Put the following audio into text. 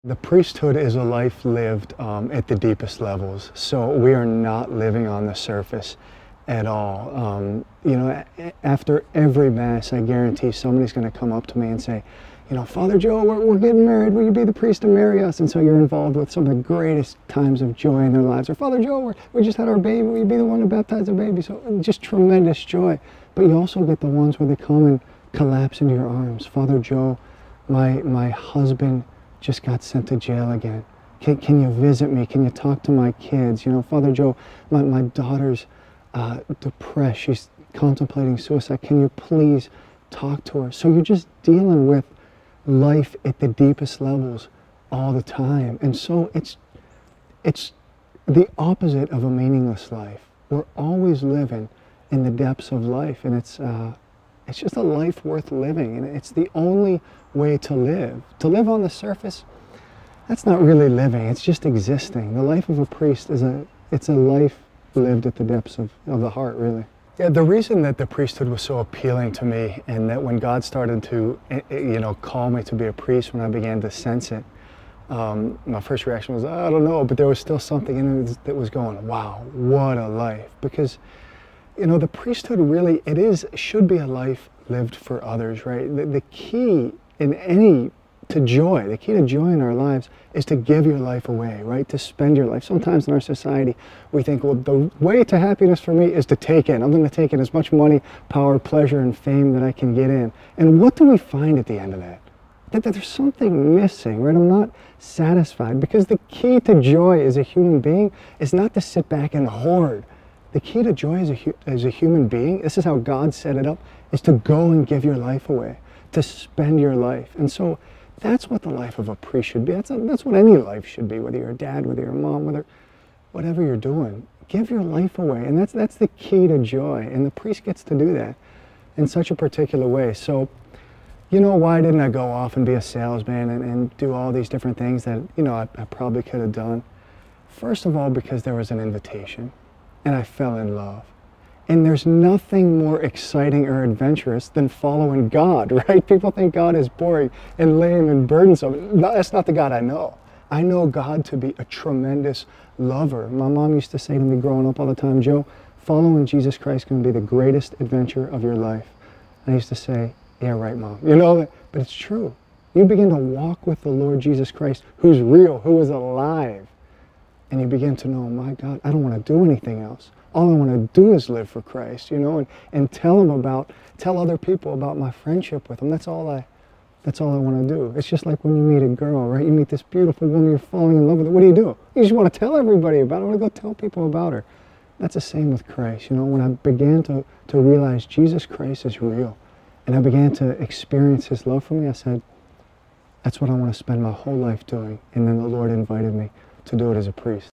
The priesthood is a life lived at the deepest levels. So we are not living on the surface at all. You know, after every Mass, I guarantee somebody's going to come up to me and say, you know, Father Joe, we're getting married. Will you be the priest and marry us? And so you're involved with some of the greatest times of joy in their lives. Or Father Joe, we just had our baby. Will you be the one to baptize the baby? So just tremendous joy. But you also get the ones where they come and collapse into your arms. Father Joe, my husband just got sent to jail again. Can you visit me? Can you talk to my kids? You know, Father Joe, my daughter's depressed. She's contemplating suicide. Can you please talk to her? So you're just dealing with life at the deepest levels all the time. And so it's the opposite of a meaningless life. We're always living in the depths of life, and it's just a life worth living, and it's the only way to live. To live on the surface, that's not really living, it's just existing. The life of a priest is a life lived at the depths of the heart, really. Yeah, the reason that the priesthood was so appealing to me, and that when God started to, you know, call me to be a priest, when I began to sense it, my first reaction was, I don't know, but there was still something in it that was going, wow, what a life. Because, you know, the priesthood really, should be a life lived for others, right? The key to joy, the key to joy in our lives is to give your life away, right? To spend your life. Sometimes in our society, we think, well, the way to happiness for me is to take in. I'm going to take in as much money, power, pleasure, and fame that I can get in. And what do we find at the end of that? That there's something missing, right? I'm not satisfied, because the key to joy as a human being is not to sit back and hoard. The key to joy as a human being, this is how God set it up, is to go and give your life away, to spend your life. And so that's what the life of a priest should be. That's what any life should be, whether you're a dad, whether you're a mom, whatever you're doing. Give your life away, and that's the key to joy. And the priest gets to do that in such a particular way. So, you know, why didn't I go off and be a salesman and do all these different things that, you know, I probably could have done? First of all, because there was an invitation, and I fell in love. And there's nothing more exciting or adventurous than following God, right? People think God is boring and lame and burdensome. No, that's not the God I know. I know God to be a tremendous lover. My mom used to say to me growing up all the time, Joe, following Jesus Christ can be the greatest adventure of your life. And I used to say, yeah, right, Mom. You know, but it's true. You begin to walk with the Lord Jesus Christ, who's real, who is alive. And you begin to know, my God, I don't want to do anything else. All I want to do is live for Christ, you know, and tell other people about my friendship with Him. That's all I want to do. It's just like when you meet a girl, right? You meet this beautiful woman, you're falling in love with her. What do? You just want to tell everybody about her. I want to go tell people about her. That's the same with Christ. You know, when I began to realize Jesus Christ is real, and I began to experience His love for me, I said, that's what I want to spend my whole life doing. And then the Lord invited me to do it as a priest.